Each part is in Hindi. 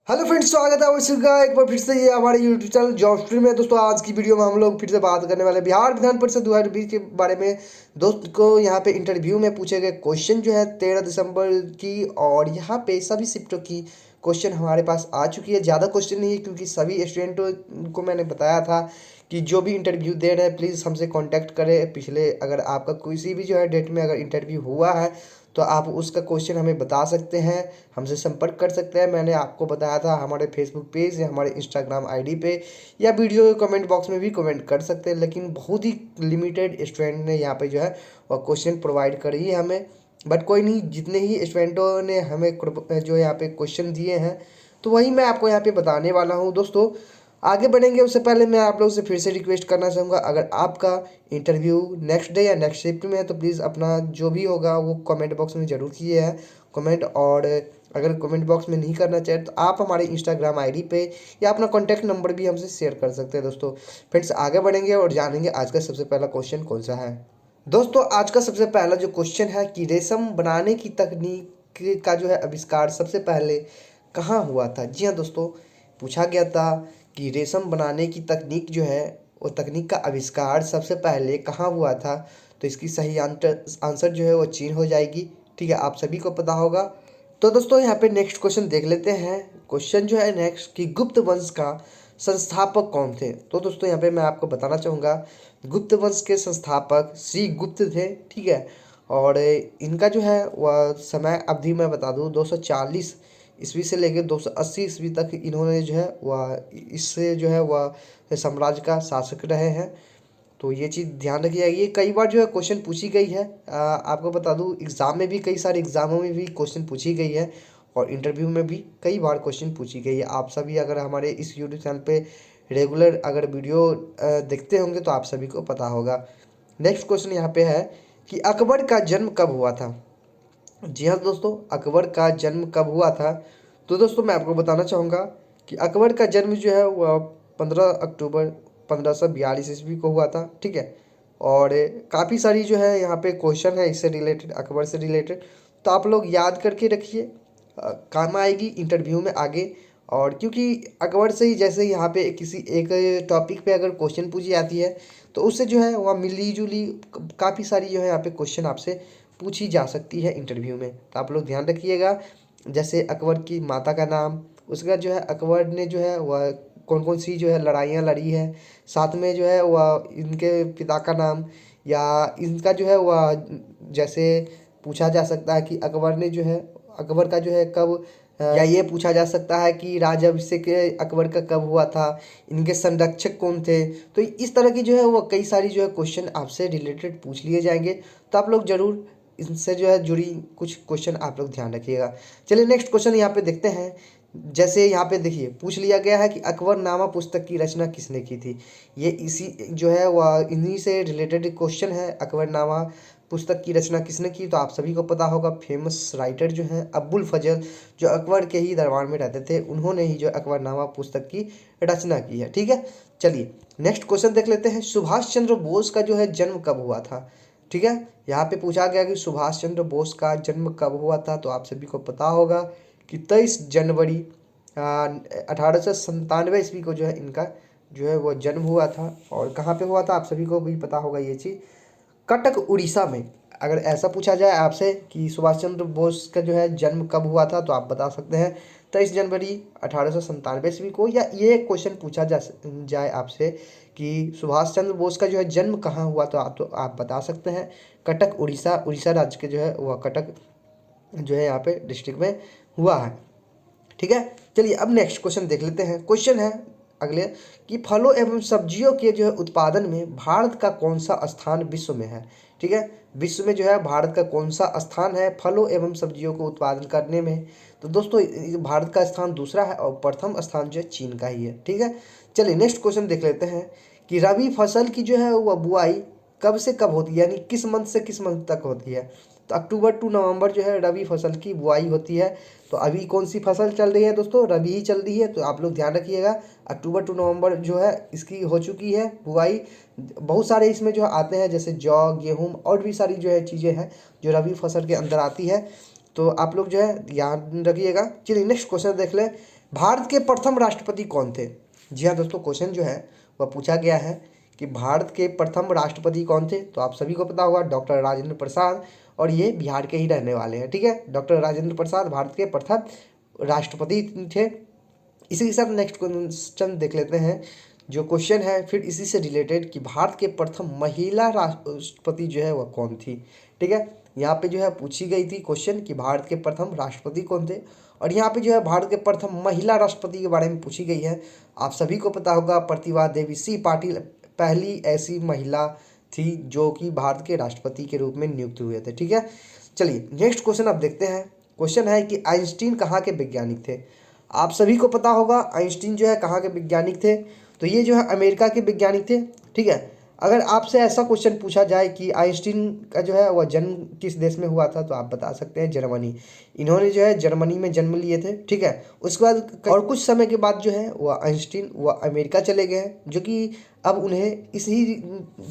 हेलो फ्रेंड्स, स्वागत है आप सभी का एक बार फिर से ये हमारे यूट्यूब चैनल जॉब स्ट्रीम में। दोस्तों आज की वीडियो में हम लोग फिर से बात करने वाले हैं बिहार विधान परिषद 2020 के बारे में। दोस्त को यहाँ पे इंटरव्यू में पूछे गए क्वेश्चन जो है 13 दिसंबर की, और यहाँ पे सभी शिफ्टों की क्वेश्चन हमारे पास आ चुकी है। ज़्यादा क्वेश्चन नहीं है क्योंकि सभी स्टूडेंटों को मैंने बताया था कि जो भी इंटरव्यू दे रहे हैं प्लीज़ हमसे कांटेक्ट करें। पिछले अगर आपका किसी भी जो है डेट में अगर इंटरव्यू हुआ है तो आप उसका क्वेश्चन हमें बता सकते हैं, हमसे संपर्क कर सकते हैं। मैंने आपको बताया था हमारे फेसबुक पेज या हमारे इंस्टाग्राम आईडी पे या वीडियो कमेंट बॉक्स में भी कमेंट कर सकते हैं, लेकिन बहुत ही लिमिटेड स्टूडेंट ने यहाँ पे जो है वह क्वेश्चन प्रोवाइड करी है हमें। बट कोई नहीं, जितने ही स्टूडेंटों ने हमें जो यहाँ पे क्वेश्चन दिए हैं तो वही मैं आपको यहाँ पे बताने वाला हूँ। दोस्तों आगे बढ़ेंगे उससे पहले मैं आप लोगों से फिर से रिक्वेस्ट करना चाहूँगा, अगर आपका इंटरव्यू नेक्स्ट डे या नेक्स्ट शिफ्ट में है तो प्लीज़ अपना जो भी होगा वो कमेंट बॉक्स में ज़रूर किए है कमेंट। और अगर कमेंट बॉक्स में नहीं करना चाहे तो आप हमारे इंस्टाग्राम आईडी पे या अपना कॉन्टैक्ट नंबर भी हमसे शेयर कर सकते हैं। दोस्तों फ्रेंड्स आगे बढ़ेंगे और जानेंगे आज का सबसे पहला क्वेश्चन कौन सा है। दोस्तों आज का सबसे पहला जो क्वेश्चन है कि रेशम बनाने की तकनीक का जो है आविष्कार सबसे पहले कहाँ हुआ था। जी हाँ दोस्तों, पूछा गया था कि रेशम बनाने की तकनीक जो है वो तकनीक का आविष्कार सबसे पहले कहाँ हुआ था। तो इसकी सही आंसर जो है वो चीन हो जाएगी। ठीक है, आप सभी को पता होगा। तो दोस्तों यहाँ पे नेक्स्ट क्वेश्चन देख लेते हैं। क्वेश्चन जो है नेक्स्ट कि गुप्त वंश का संस्थापक कौन थे। तो दोस्तों यहाँ पे मैं आपको बताना चाहूँगा गुप्त वंश के संस्थापक श्री गुप्त थे। ठीक है, और इनका जो है वह समय अवधि मैं बता दूँ 240 ईस्वी से लेकर 280 ईस्वी तक इन्होंने जो है वह इससे जो है वह साम्राज्य का शासक रहे हैं। तो ये चीज़ ध्यान रखिएगा, ये कई बार जो है क्वेश्चन पूछी गई है। आपको बता दूं एग्ज़ाम में भी, कई सारे एग्ज़ामों में भी क्वेश्चन पूछी गई है और इंटरव्यू में भी कई बार क्वेश्चन पूछी गई है। आप सभी अगर हमारे इस यूट्यूब चैनल पे रेगुलर अगर वीडियो देखते होंगे तो आप सभी को पता होगा। नेक्स्ट क्वेश्चन यहाँ पे है कि अकबर का जन्म कब हुआ था। जी हाँ दोस्तों, अकबर का जन्म कब हुआ था। तो दोस्तों मैं आपको बताना चाहूँगा कि अकबर का जन्म जो है वह 15 अक्टूबर 1542 ईस्वी को हुआ था। ठीक है, और काफ़ी सारी जो है यहाँ पे क्वेश्चन है इससे रिलेटेड, अकबर से रिलेटेड, तो आप लोग याद करके रखिए, काम आएगी इंटरव्यू में आगे। और क्योंकि अकबर से ही जैसे यहाँ पे किसी एक टॉपिक पे अगर क्वेश्चन पूछी जाती है तो उससे जो है वह मिली जुली काफ़ी सारी जो है यहाँ पे क्वेश्चन आपसे पूछी जा सकती है इंटरव्यू में। तो आप लोग ध्यान रखिएगा, जैसे अकबर की माता का नाम, उसका जो है अकबर ने जो है वह कौन कौन सी जो है लड़ाइयाँ लड़ी है, साथ में जो है वह इनके पिता का नाम, या इनका जो है वह जैसे पूछा जा सकता है कि अकबर ने जो है अकबर का जो है कब, या ये पूछा जा सकता है कि राजाभिषेक अकबर का कब हुआ था, इनके संरक्षक कौन थे। तो इस तरह की जो है वो कई सारी जो है क्वेश्चन आपसे रिलेटेड पूछ लिए जाएंगे। तो आप लोग ज़रूर इनसे जो है जुड़ी कुछ क्वेश्चन आप लोग ध्यान रखिएगा। चलिए नेक्स्ट क्वेश्चन यहाँ पे देखते हैं। जैसे यहाँ पे देखिए पूछ लिया गया है कि अकबरनामा पुस्तक की रचना किसने की थी। ये इसी जो है वह इन्हीं से रिलेटेड क्वेश्चन है। अकबरनामा पुस्तक की रचना किसने की, तो आप सभी को पता होगा फेमस राइटर जो हैं अब्बुल फजल, जो अकबर के ही दरबार में रहते थे, उन्होंने ही जो अकबरनामा पुस्तक की रचना की है। ठीक है, चलिए नेक्स्ट क्वेश्चन देख लेते हैं। सुभाष चंद्र बोस का जो है जन्म कब हुआ था। ठीक है, यहाँ पे पूछा गया कि सुभाष चंद्र बोस का जन्म कब हुआ था, तो आप सभी को पता होगा कि 23 जनवरी 1897 ईस्वी को जो है इनका जो है वो जन्म हुआ था। और कहाँ पे हुआ था आप सभी को भी पता होगा ये चीज़, कटक उड़ीसा में। अगर ऐसा पूछा जाए आपसे कि सुभाष चंद्र बोस का जो है जन्म कब हुआ था तो आप बता सकते हैं 23 जनवरी 1897 ईस्वी को। या ये क्वेश्चन पूछा जाए आपसे कि सुभाष चंद्र बोस का जो है जन्म कहाँ हुआ तो आप बता सकते हैं कटक उड़ीसा, उड़ीसा राज्य के जो है वह कटक जो है यहाँ पे डिस्ट्रिक्ट में हुआ है। ठीक है, चलिए अब नेक्स्ट क्वेश्चन देख लेते हैं। क्वेश्चन है अगले कि फलों एवं सब्जियों के जो है उत्पादन में भारत का कौन सा स्थान विश्व में है। ठीक है, विश्व में जो है भारत का कौन सा स्थान है फलों एवं सब्जियों को उत्पादन करने में। तो दोस्तों भारत का स्थान दूसरा है और प्रथम स्थान जो है चीन का ही है। ठीक है, चलिए नेक्स्ट क्वेश्चन देख लेते हैं कि रबी फसल की जो है वह बुआई कब से कब होती है, यानी किस मंथ से किस मंथ तक होती है। तो अक्टूबर टू नवंबर जो है रबी फसल की बुआई होती है। तो अभी कौन सी फसल चल रही है दोस्तों, रबी ही चल रही है। तो आप लोग ध्यान रखिएगा, अक्टूबर टू नवंबर जो है इसकी हो चुकी है बुआई। बहुत सारे इसमें जो आते हैं जैसे जौ, गेहूँ और भी सारी जो है चीज़ें हैं जो रबी फसल के अंदर आती है। तो आप लोग जो है ध्यान रखिएगा। चलिए नेक्स्ट क्वेश्चन देख लें। भारत के प्रथम राष्ट्रपति कौन थे? जी हाँ दोस्तों, क्वेश्चन जो है वह पूछा गया है कि भारत के प्रथम राष्ट्रपति कौन थे। तो आप सभी को पता होगा डॉक्टर राजेंद्र प्रसाद, और ये बिहार के ही रहने वाले हैं। ठीक है, डॉक्टर राजेंद्र प्रसाद भारत के प्रथम राष्ट्रपति थे। इसी के साथ नेक्स्ट क्वेश्चन देख लेते हैं। जो क्वेश्चन है फिर इसी से रिलेटेड कि भारत के प्रथम महिला राष्ट्रपति जो है वह कौन थी। ठीक है, यहाँ पे जो है पूछी गई थी क्वेश्चन कि भारत के प्रथम राष्ट्रपति कौन थे, और यहाँ पे जो है भारत के प्रथम महिला राष्ट्रपति के बारे में पूछी गई है। आप सभी को पता होगा प्रतिभा देवी सी पाटिल पहली ऐसी महिला थी जो कि भारत के राष्ट्रपति के रूप में नियुक्त हुए थे। ठीक है, चलिए नेक्स्ट क्वेश्चन अब देखते हैं। क्वेश्चन है कि आइंस्टीन कहाँ के वैज्ञानिक थे। आप सभी को पता होगा आइंस्टीन जो है कहाँ के वैज्ञानिक थे। तो ये जो है अमेरिका के वैज्ञानिक थे। ठीक है, अगर आपसे ऐसा क्वेश्चन पूछा जाए कि आइंस्टीन का जो है वह जन्म किस देश में हुआ था, तो आप बता सकते हैं जर्मनी। इन्होंने जो है जर्मनी में जन्म लिए थे। ठीक है, उसके बाद और कुछ समय के बाद जो है वह आइंस्टीन वह अमेरिका चले गए हैं, जो कि अब उन्हें इसी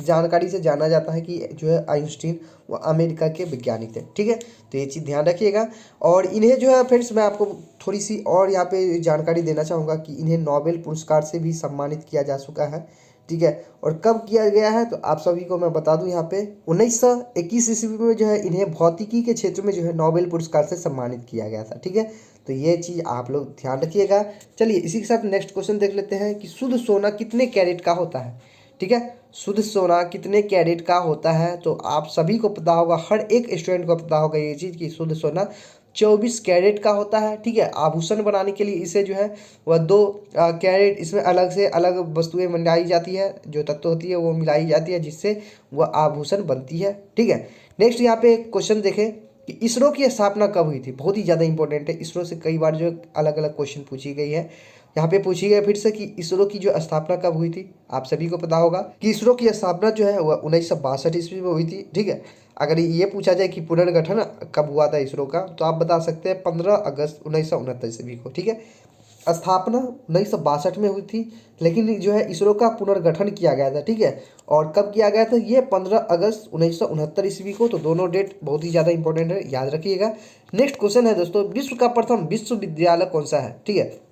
जानकारी से जाना जाता है कि जो है आइंस्टीन वह अमेरिका के वैज्ञानिक थे। ठीक है, तो ये चीज़ ध्यान रखिएगा। और इन्हें जो है फ्रेंड्स मैं आपको थोड़ी सी और यहाँ पे जानकारी देना चाहूँगा कि इन्हें नोबेल पुरस्कार से भी सम्मानित किया जा चुका है। ठीक है, और कब किया गया है तो आप सभी को मैं बता दूं, यहाँ पे 1921 ईस्वी में जो है इन्हें भौतिकी के क्षेत्र में जो है नोबेल पुरस्कार से सम्मानित किया गया था। ठीक है, तो ये चीज़ आप लोग ध्यान रखिएगा। चलिए इसी के साथ नेक्स्ट क्वेश्चन देख लेते हैं कि शुद्ध सोना कितने कैरेट का होता है। ठीक है, शुद्ध सोना कितने कैरेट का होता है। तो आप सभी को पता होगा, हर एक स्टूडेंट को पता होगा ये चीज़ कि शुद्ध सोना 24 कैरेट का होता है। ठीक है, आभूषण बनाने के लिए इसे जो है वह 2 कैरेट इसमें अलग से अलग वस्तुएं मिलाई जाती है, जो तत्व होती है वो मिलाई जाती है, जिससे वह आभूषण बनती है। ठीक है, नेक्स्ट यहाँ पे क्वेश्चन देखें कि इसरो की स्थापना कब हुई थी। बहुत ही ज़्यादा इंपॉर्टेंट है, इसरो से कई बार जो अलग अलग क्वेश्चन पूछी गई है। यहाँ पे पूछी गई फिर से कि इसरो की जो स्थापना कब हुई थी। आप सभी को पता होगा कि इसरो की स्थापना जो है वह 1962 ईस्वी में हुई थी। ठीक है, अगर ये पूछा जाए कि पुनर्गठन कब हुआ था इसरो का, तो आप बता सकते हैं 15 अगस्त 1969 ईस्वी को। ठीक है, स्थापना 1962 में हुई थी, लेकिन जो है इसरो का पुनर्गठन किया गया था। ठीक है, और कब किया गया था, ये 15 अगस्त 1969 ईस्वी को। तो दोनों डेट बहुत ही ज़्यादा इंपॉर्टेंट है, याद रखिएगा। नेक्स्ट क्वेश्चन है दोस्तों, विश्व का प्रथम विश्वविद्यालय कौन सा है। ठीक है,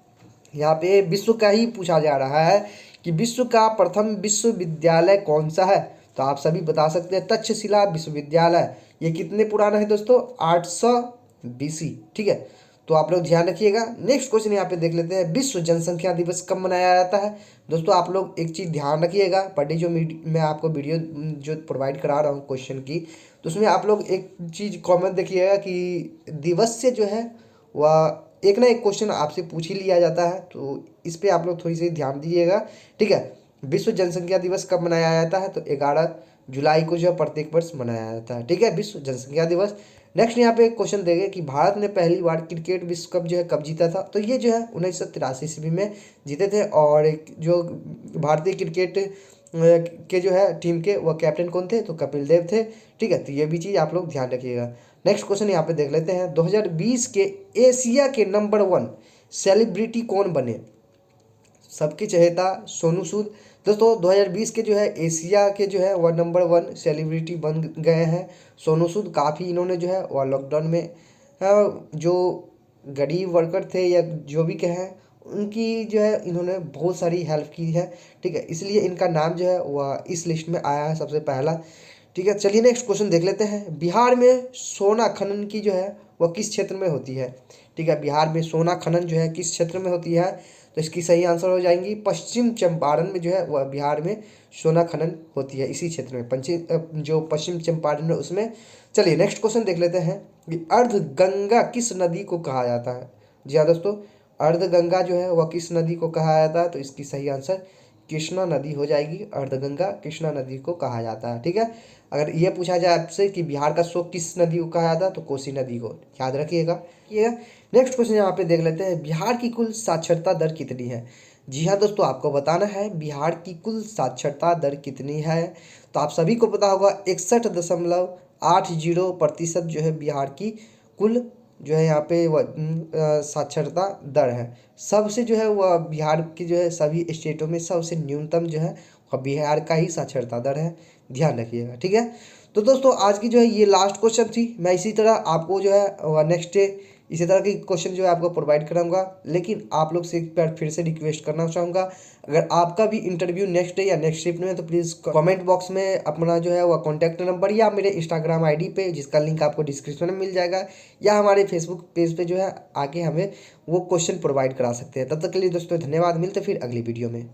यहाँ पे विश्व का ही पूछा जा रहा है कि विश्व का प्रथम विश्वविद्यालय कौन सा है। तो आप सभी बता सकते हैं तक्षशिला विश्वविद्यालय। ये कितने पुराना है दोस्तों, 800 BC। ठीक है, तो आप लोग ध्यान रखिएगा। नेक्स्ट क्वेश्चन यहाँ पे देख लेते हैं, विश्व जनसंख्या दिवस कब मनाया जाता है। दोस्तों आप लोग एक चीज़ ध्यान रखिएगा, पर डे जो मैं आपको वीडियो जो प्रोवाइड करा रहा हूँ क्वेश्चन की, तो उसमें आप लोग एक चीज़ कॉमन देखिएगा कि दिवस से जो है वह एक ना एक क्वेश्चन आपसे पूछ ही लिया जाता है। तो इस पर आप लोग थोड़ी सी ध्यान दीजिएगा। ठीक है, विश्व जनसंख्या दिवस कब मनाया जाता है, तो 11 जुलाई को जो है प्रत्येक वर्ष मनाया जाता है। ठीक है, विश्व जनसंख्या दिवस। नेक्स्ट यहाँ पे क्वेश्चन देंगे कि भारत ने पहली बार क्रिकेट विश्व कप जो है कब जीता था। तो ये जो है 1983 ईस्वी में जीते थे। और जो भारतीय क्रिकेट के जो है टीम के वह कैप्टन कौन थे, तो कपिल देव थे। ठीक है, तो ये भी चीज़ आप लोग ध्यान रखिएगा। नेक्स्ट क्वेश्चन यहाँ पे देख लेते हैं, 2020 के एशिया के नंबर 1 सेलिब्रिटी कौन बने। सबके चहेता सोनू सूद। दोस्तों 2020 के जो है एशिया के जो है वह नंबर 1 सेलिब्रिटी बन गए हैं सोनू सूद। काफ़ी इन्होंने जो है वह लॉकडाउन में जो गरीब वर्कर थे या जो भी कहें, उनकी जो है इन्होंने बहुत सारी हेल्प की है। ठीक है, इसलिए इनका नाम जो है वह इस लिस्ट में आया है सबसे पहला। ठीक है, चलिए नेक्स्ट क्वेश्चन देख लेते हैं, बिहार में सोना खनन की जो है वह किस क्षेत्र में होती है। ठीक है, बिहार में सोना खनन जो है किस क्षेत्र में होती है, तो इसकी सही आंसर हो जाएंगी पश्चिम चंपारण में जो है वह बिहार में सोना खनन होती है, इसी क्षेत्र में जो पश्चिम चंपारण है उसमें। चलिए नेक्स्ट क्वेश्चन देख लेते हैं कि अर्धगंगा किस नदी को कहा जाता है। जी हाँ दोस्तों, अर्धगंगा जो है वह किस नदी को कहा जाता है, तो इसकी सही आंसर कृष्णा नदी हो जाएगी। अर्धगंगा कृष्णा नदी को कहा जाता है। ठीक है, अगर ये पूछा जाए आपसे कि बिहार का शोक किस नदी को कहा जाता है, तो कोसी नदी को, याद रखिएगा। ये नेक्स्ट क्वेश्चन यहाँ पे देख लेते हैं, बिहार की कुल साक्षरता दर कितनी है। जी हाँ दोस्तों, आपको बताना है बिहार की कुल साक्षरता दर कितनी है। तो आप सभी को पता होगा 61.80% जो है बिहार की कुल जो है यहाँ पे वह साक्षरता दर है। सबसे जो है वह बिहार की जो है सभी स्टेटों में सबसे न्यूनतम जो है वह बिहार का ही साक्षरता दर है, ध्यान रखिएगा। ठीक है, तो दोस्तों आज की जो है ये लास्ट क्वेश्चन थी। मैं इसी तरह आपको जो है नेक्स्ट डे इसी तरह के क्वेश्चन जो है आपको प्रोवाइड कराऊंगा। लेकिन आप लोग से एक बार फिर से रिक्वेस्ट करना चाहूँगा, अगर आपका भी इंटरव्यू नेक्स्ट डे या नेक्स्ट शिफ्ट में है तो प्लीज़ कमेंट बॉक्स में अपना जो है वह कॉन्टैक्ट नंबर या मेरे इंस्टाग्राम आईडी पे, जिसका लिंक आपको डिस्क्रिप्शन में मिल जाएगा, या हमारे फेसबुक पेज पे जो है आके हमें वो क्वेश्चन प्रोवाइड करा सकते हैं। तब तक के लिए दोस्तों धन्यवाद, मिलते फिर अगली वीडियो में।